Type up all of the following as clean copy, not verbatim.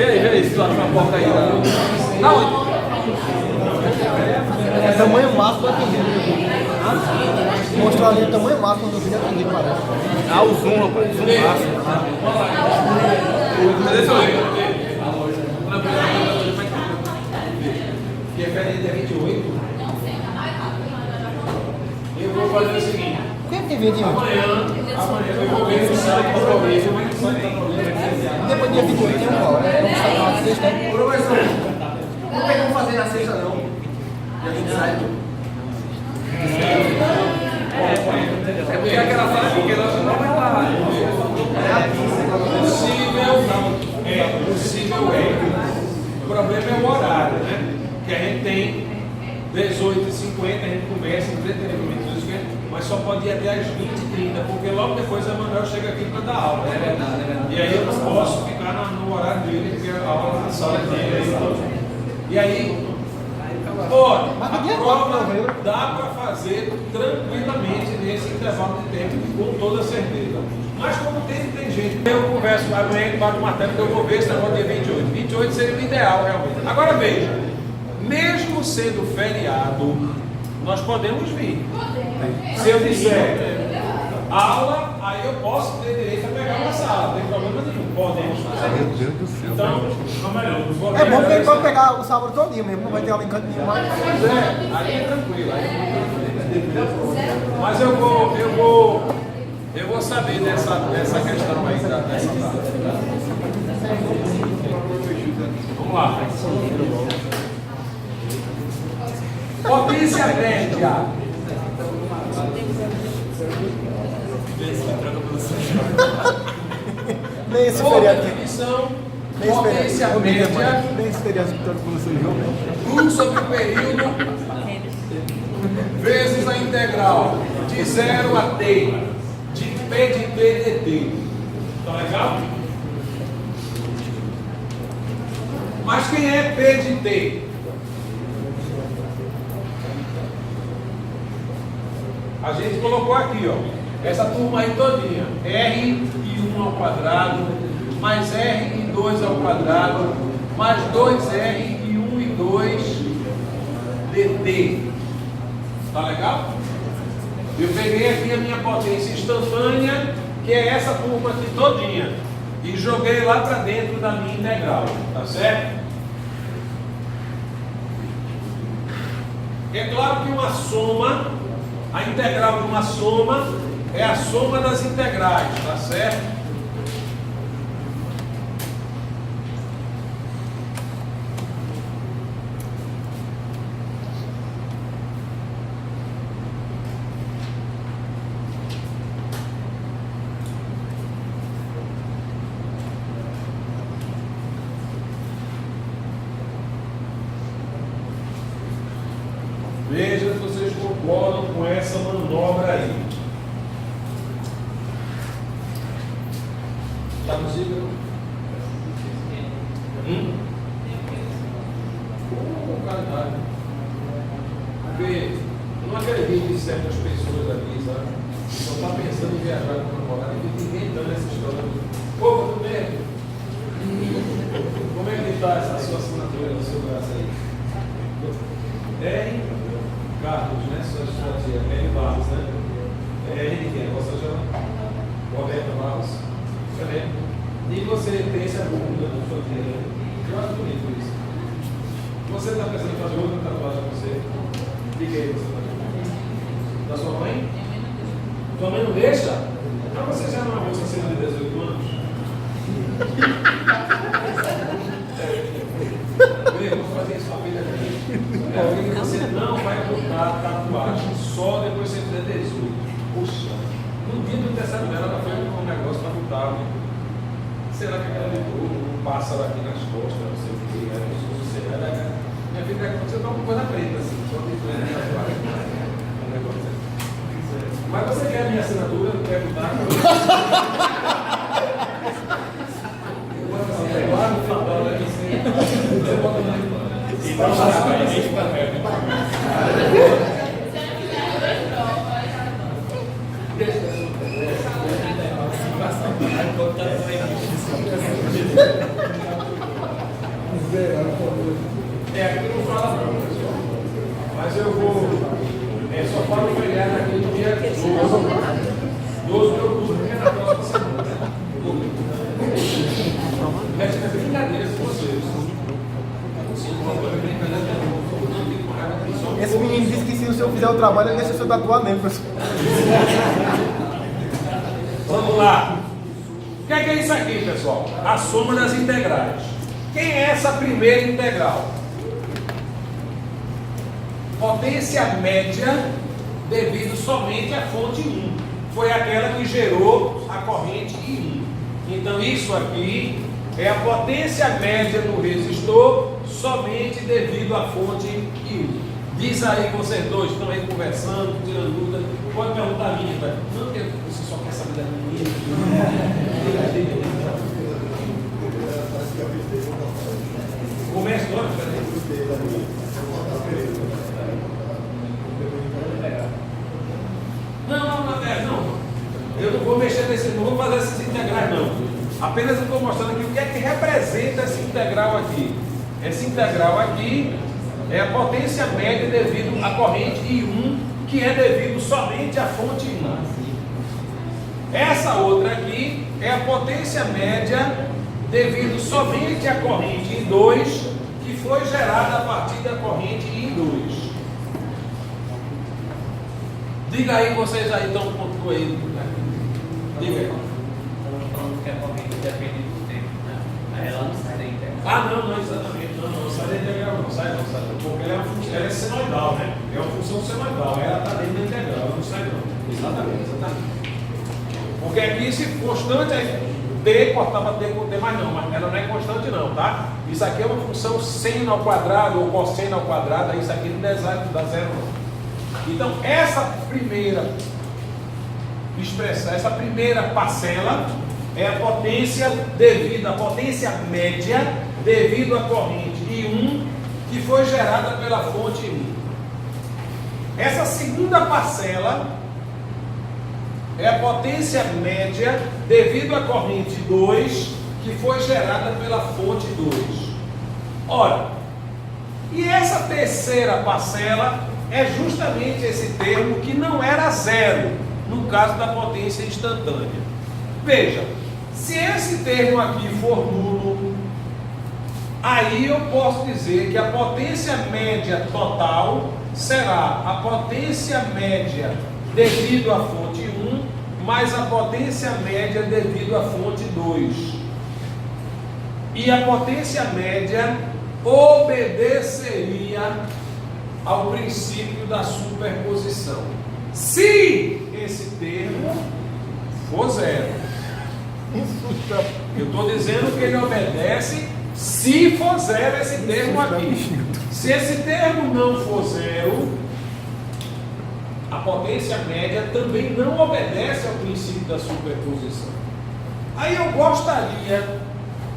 Vê aí, se tu acha uma porta aí. Não, é tamanho máximo atendido. Mostrou ali o tamanho máximo do vídeo atendido, parece. ah, o zoom, rapaz, zoom máximo. Cadê seu Que é dia 28. Eu vou fazer o seguinte. Por que tem vídeo? Amanhã eu vou ver se sai com problema. Depois do dia 28 tem um qual? É um site na sexta, né? Professor, não tem como fazer na sexta não. Dia 27. É porque aquela sala é pequena, não vai estar. Possível é. O problema é o horário, né? Que a gente tem 18h50, a gente começa entretenimento, mas só pode ir até às 20h30, porque logo depois a Manuel chega aqui para dar aula. É verdade, é verdade. E aí eu não posso ficar no horário dele, porque a aula na sala dele. E aí, olha, a prova dá para fazer tranquilamente nesse intervalo de tempo, com toda certeza. Mas como tem gente, eu converso lá amanhã e bato uma tela que eu vou ver esse negócio dia 28. 28 seria o ideal, realmente. Agora veja, mesmo sendo feriado, nós podemos vir. Se eu disser aula, aí eu posso ter direito a pegar uma sala, não tem problema nenhum. Podemos fazer isso. Então, não melhor. É bom que ele pode pegar o sábado todinho mesmo, não vai ter aula em canto nenhum mais. Pois é, aí é tranquilo. Mas eu vou saber dessa questão aí, dessa data. Vamos lá. Potência média. Nem esse Por feriado aqui. definição, Nem esse potência feriado. média, Nem esse feriado que todo mundo surgiu. um sobre o período, vezes a integral de 0 a t, de p de t dt. Tá legal? Mas quem é p de t? A gente colocou aqui, ó, essa turma aí todinha, r e 1 ao quadrado, mais r e 2 ao quadrado, mais 2r e 1 e 2 dt. Tá legal? Eu peguei aqui a minha potência instantânea, que é essa turma aqui todinha, e joguei lá para dentro da minha integral, tá certo? É claro que uma soma, a integral de uma soma é a soma das integrais, tá certo? Veja se vocês concordam com essa manobra aí. Está possível? Com qualidade. Porque eu não acredito em certas pessoas aqui, sabe? Só está pensando em viajar com o namorado e fica inventando essa história. Pô, tudo bem? Como é que está essa sua assinatura no seu braço aí? R. Carlos, né? Sua tia, R. Barros, né? R de quem? Você já? Roberto Barros. Excelente. E você tem essa bunda na sua tia, né? Eu acho bonito isso. Você está pensando em fazer outra tatuagem com você? De quem você está fazendo? Da sua mãe? Tua mãe não deixa? Então você já não é uma moça acima de 18 anos? Eu vou fazer isso com a filha aqui. É porque você não vai botar tatuagem só depois que você fizer 18. Puxa, no dia do aniversário dela, ela foi um negócio para botar. Será que ela ligou um pássaro aqui nas costas? Não sei o que. Minha filha, você tá uma coisa preta assim, só tem tatuagem. Um negócio assim. Mas você quer a minha assinatura? Não quer botar? Aqui não fala não, pessoal. Mas eu vou. Só falo o feriado aqui no dia 12 de outubro, que é na próxima semana. Essa é brincadeira com vocês. Esse menino disse que se o senhor fizer o trabalho, ele deixa o senhor tatuar mesmo, professor. Vamos lá. O que é isso aqui, pessoal? A soma das integrais. Quem é essa primeira integral? Potência média devido somente à fonte 1. Foi aquela que gerou a corrente I1. Então isso aqui é a potência média do resistor somente devido à fonte I1. Diz aí, vocês dois estão aí conversando, tirando dúvida. Pode perguntar a minha, tá? Não, porque você só quer saber da minha. Começa agora, peraí. Não. Eu não vou mexer nesse, não vou fazer essas integrais, não. Apenas eu estou mostrando aqui o que é que representa essa integral aqui. Essa integral aqui é a potência média devido à corrente I1, que é devido somente à fonte I1. Essa outra aqui é a potência média devido somente à corrente I2, que foi gerada a partir da corrente I2. Diga aí, vocês aí estão concluindo. Diga aí. Que a corrente depende do tempo, né? Aí ela não sai da integral. Não, exatamente. Não sai da integral, não sai. Porque ela é senoidal, né? É uma função senoidal. Ela está dentro da integral, ela não sai não. Exatamente. Porque aqui se constante é T, cortava T com T, mas ela não é constante não, tá? Isso aqui é uma função seno ao quadrado ou cosseno ao quadrado, isso aqui não dá zero não. Então, essa primeira expressão, essa primeira parcela é a potência média devido à corrente I1 que foi gerada pela fonte I1. Essa segunda parcela é a potência média devido à corrente 2 que foi gerada pela fonte 2. Ora, e essa terceira parcela é justamente esse termo que não era zero, no caso da potência instantânea. Veja, se esse termo aqui for nulo, aí eu posso dizer que a potência média total será a potência média devido à fonte 1, mais a potência média devido à fonte 2. E a potência média obedeceria ao princípio da superposição. Se esse termo for zero. Eu estou dizendo que ele obedece se for zero esse termo aqui. Se esse termo não for zero, a potência média também não obedece ao princípio da superposição. Aí eu gostaria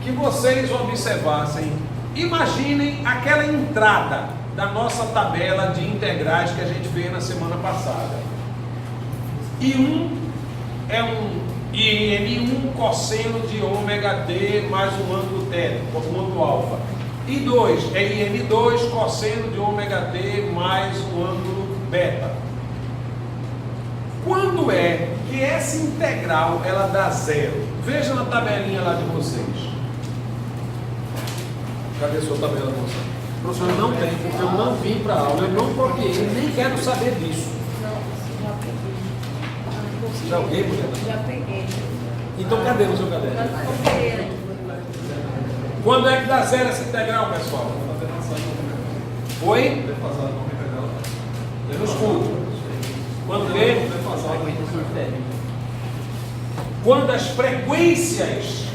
que vocês observassem, imaginem aquela entrada da nossa tabela de integrais que a gente fez na semana passada. I1 é um IN1 cosseno de ômega t mais um ângulo θ, um ângulo alfa. I2 é IN2 cosseno de ômega t mais um ângulo beta. Quando é que essa integral ela dá zero? Veja na tabelinha lá de vocês. Cadê a sua tabela, moça? Professor, não tem, porque eu não vim para a aula, eu não copiei, nem quero saber disso. Já peguei, mulher? Já peguei. Então cadê o seu caderno? Quando é que dá zero essa integral, pessoal? Oi? Eu não escuto. Quando vê? Quando as frequências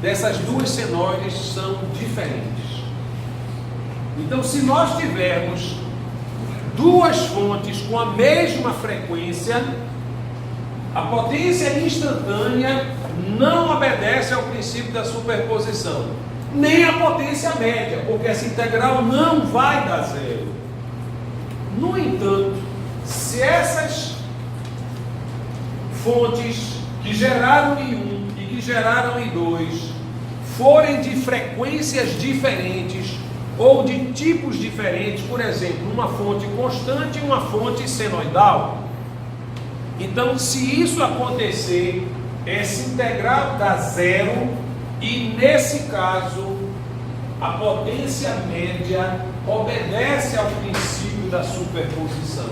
dessas duas senoides são diferentes. Então, se nós tivermos duas fontes com a mesma frequência, a potência instantânea não obedece ao princípio da superposição, nem a potência média, porque essa integral não vai dar zero. No entanto, se essas fontes que geraram I1 e que geraram I2 forem de frequências diferentes ou de tipos diferentes, por exemplo, uma fonte constante e uma fonte senoidal. Então, se isso acontecer, esse integral dá zero e, nesse caso, a potência média obedece ao princípio da superposição.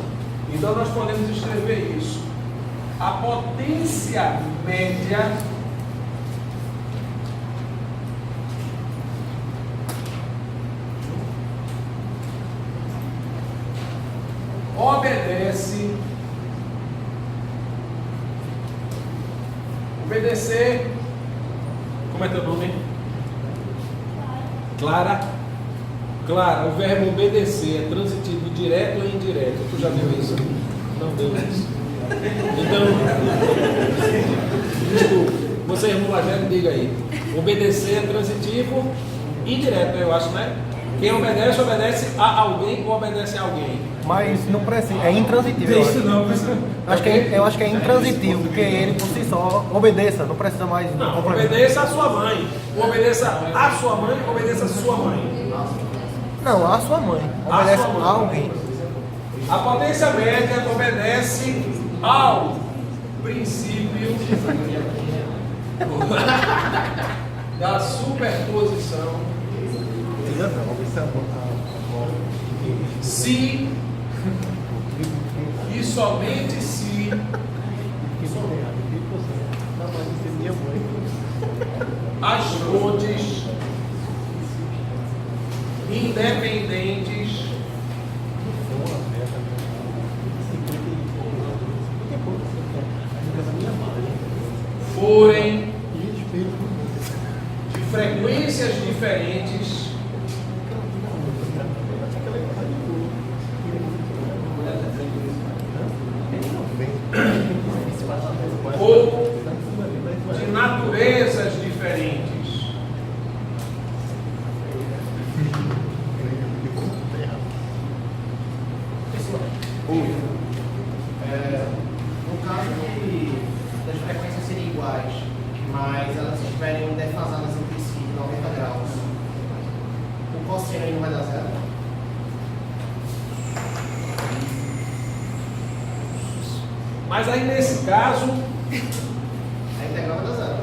Então, nós podemos escrever isso. A potência média obedece, obedecer, como é teu nome? Clara? Clara, o verbo obedecer é transitivo direto ou indireto? Tu já viu isso? Não deu isso. Então, desculpa, você irmão Lagério, diga aí. Obedecer é transitivo indireto, eu acho, né? Quem obedece, obedece a alguém ou obedece a alguém? Mas não precisa, é intransitivo. Eu acho que é intransitivo, porque ele por si só obedeça, não precisa mais. Não, obedeça a sua mãe. Obedeça a sua mãe, obedeça a sua mãe. Não, a sua mãe. Obedece a alguém. A potência média obedece ao princípio da superposição. Se e somente se as fontes independentes forem de frequências diferentes ou de naturezas diferentes. No caso das frequências serem iguais, mas elas estiverem defasadas entre si, 90 graus, o cosseno aí não vai dar zero? Mas aí nesse caso, A integral vai dar zero.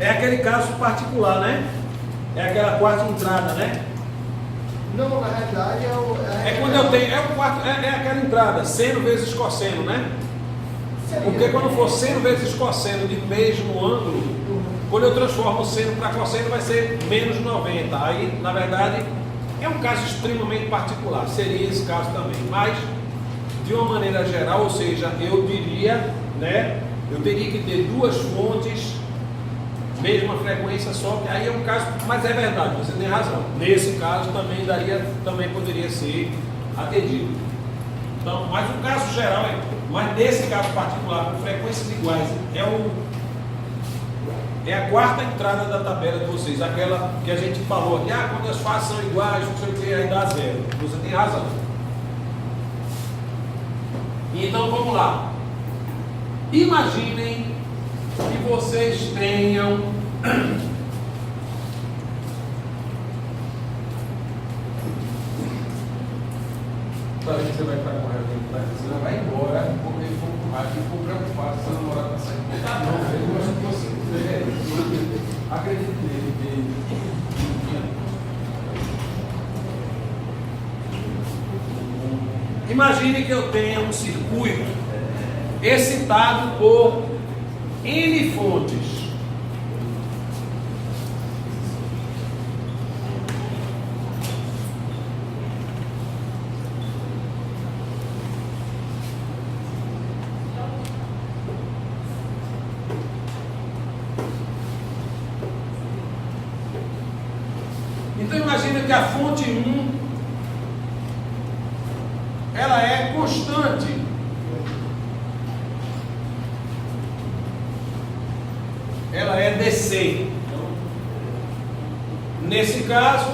é aquele caso particular, né? É aquela quarta entrada, né? Não, na realidade É quando eu tenho, é aquela entrada, seno vezes cosseno, né? Porque quando for seno vezes cosseno de mesmo ângulo, quando eu transformo o seno para cosseno vai ser menos 90. Aí, na verdade, é um caso extremamente particular, seria esse caso também. Mas, de uma maneira geral, ou seja, eu diria, né? Eu teria que ter duas fontes, mesma frequência, só que aí é um caso, mas é verdade, você tem razão. Nesse caso também poderia ser atendido. Então, mas o caso geral mas nesse caso particular, com frequências iguais, é a quarta entrada da tabela de vocês, aquela que a gente falou aqui, quando as fases são iguais, não sei o que, aí dá zero. Você tem razão. Então vamos lá. Imaginem que vocês tenham Sabe que você vai estar com raiva, você vai embora, porque ficou preocupado se a namorada está saindo. Tá não, ele gosta de você. Acredite nele. Imagine que eu tenha um circuito excitado por N fontes. Então imagine que a fonte 1 ela é constante. Ela é DC. Nesse caso,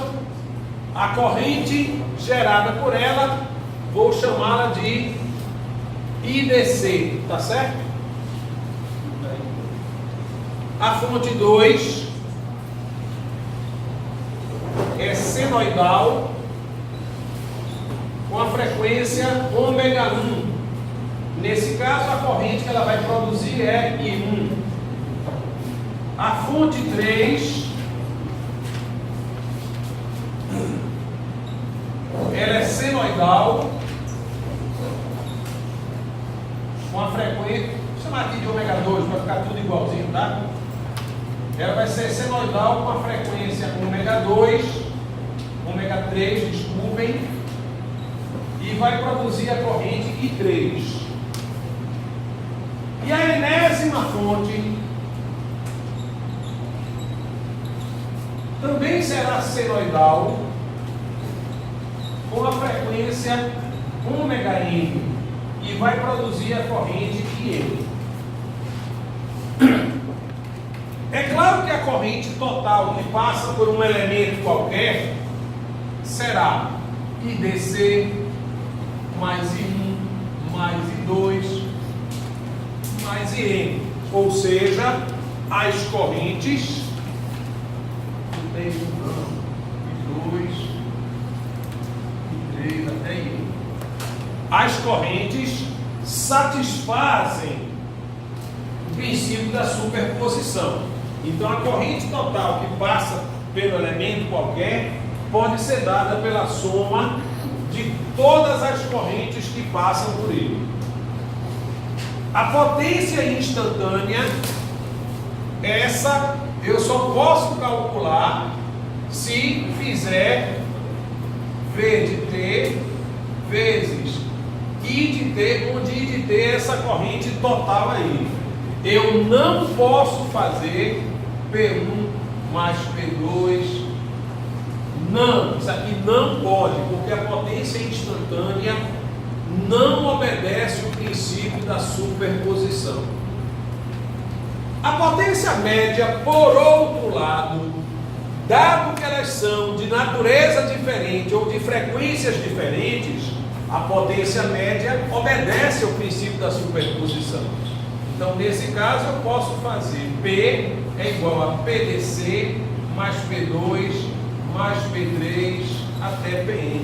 a corrente gerada por ela, vou chamá-la de IDC, tá certo? A fonte 2 é senoidal com a frequência ômega 1. Nesse caso, a corrente que ela vai produzir é I1. A fonte 3 ela é senoidal com a frequência, vou chamar aqui de ômega 2 para ficar tudo igualzinho, tá? Ela vai ser senoidal com a frequência ômega 2, ômega 3, desculpem, e vai produzir a corrente I3. E a enésima fonte também será senoidal com a frequência ômega N e vai produzir a corrente IN. É claro que a corrente total que passa por um elemento qualquer será IDC mais I1 mais I2 mais IN, ou seja, as correntes I1, I2, I3 até I. As correntes satisfazem o princípio da superposição. Então, a corrente total que passa pelo elemento qualquer pode ser dada pela soma de todas as correntes que passam por ele. A potência instantânea, essa eu só posso calcular se fizer V de T vezes I de T, onde I de T é essa corrente total aí. Eu não posso fazer P1 mais P2. Não, isso aqui não pode, porque a potência instantânea não obedece o princípio da superposição. A potência média, por outro lado, dado que elas são de natureza diferente ou de frequências diferentes, a potência média obedece ao princípio da superposição. Então, nesse caso, eu posso fazer P é igual a PDC mais P2 mais P3 até Pn.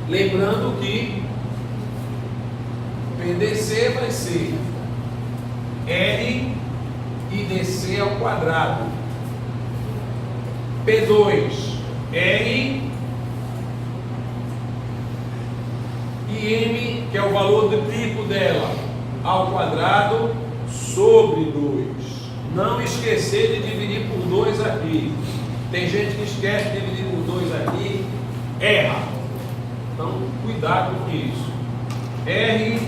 Lembrando que PDC vai ser R IDC ao quadrado. P2 R IM, que é o valor do pico dela, ao quadrado sobre 2. Não esquecer de dividir por 2 aqui. Tem gente que esquece de dividir por 2 aqui, erra. Então, cuidado com isso. R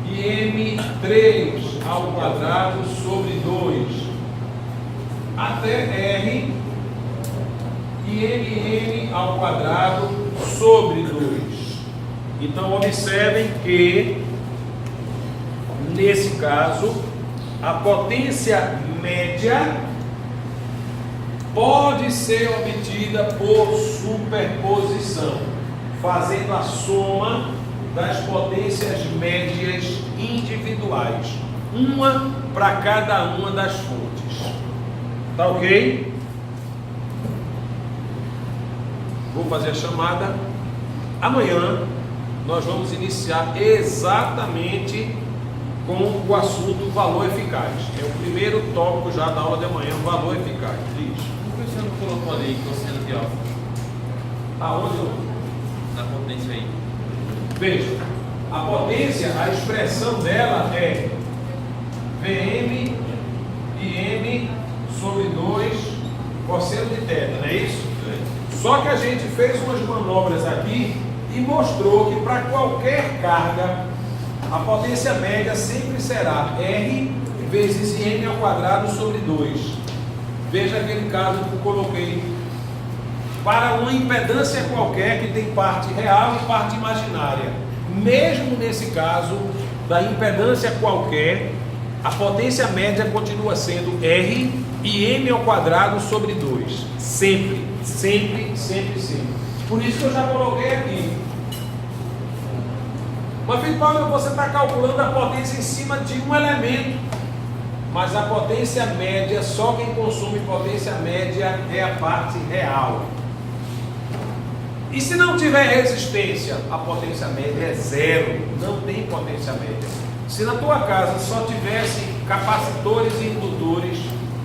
IM 3 ao quadrado sobre 2 até R IM ao quadrado sobre 2. Então, observem que nesse caso a potência média pode ser obtida por superposição, fazendo a soma das potências médias individuais, uma para cada uma das fontes. Tá ok? Vou fazer a chamada. Amanhã nós vamos iniciar exatamente com o assunto valor eficaz. É o primeiro tópico já da aula de amanhã, valor eficaz. Diz. Por que você não colocou ali cosseno de alfa? Aonde? Na potência aí. Veja, a potência, a expressão dela é Vm IM sobre 2 cosseno de θ, não é isso? Só que a gente fez umas manobras aqui e mostrou que para qualquer carga a potência média sempre será R vezes IM ao quadrado sobre 2. Veja aquele caso que eu coloquei. Para uma impedância qualquer que tem parte real e parte imaginária. Mesmo nesse caso da impedância qualquer, a potência média continua sendo R e M ao quadrado sobre 2. Sempre, sempre, sempre, sempre. Por isso que eu já coloquei aqui. Mas, Felipe Paulo, você está calculando a potência em cima de um elemento. mas a potência média, só quem consome potência média é a parte real. E se não tiver resistência, a potência média é zero, não tem potência média. Se na tua casa só tivesse capacitores e indutores,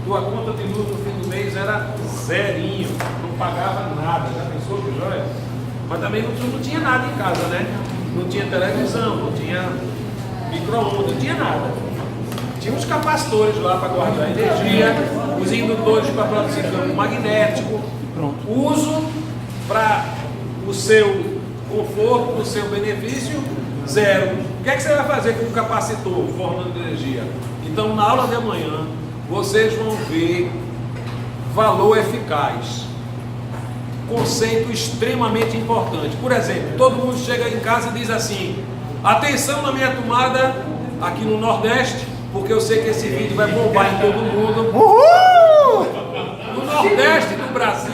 tua conta de luz no fim do mês era zerinho, não pagava nada. Já pensou que joia? Mas também não tinha nada em casa, né? Não tinha televisão, não tinha micro-ondas, não tinha nada. Tinha os capacitores lá para guardar energia, os indutores para produzir campo magnético. Uso para o seu conforto, o seu benefício, zero. O que é que você vai fazer com o capacitor formando energia? Então, na aula de amanhã, vocês vão ver valor eficaz. Conceito extremamente importante. Por exemplo, todo mundo chega em casa e diz assim: atenção na minha tomada aqui no Nordeste, porque eu sei que esse vídeo vai bombar em todo mundo. No Nordeste do Brasil,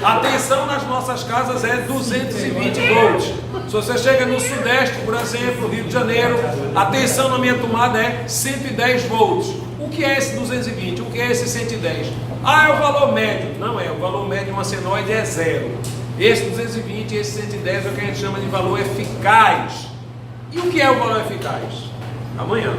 atenção nas nossas casas é 220 volts. Se você chega no Sudeste, por exemplo, Rio de Janeiro, atenção na minha tomada é 110 volts. O que é esse 220? O que é esse 110? Ah, é o valor médio. Não é, o valor médio de uma senoide é zero. Esse 220 e esse 110 é o que a gente chama de valor eficaz. E o que é o valor eficaz? Amanhã.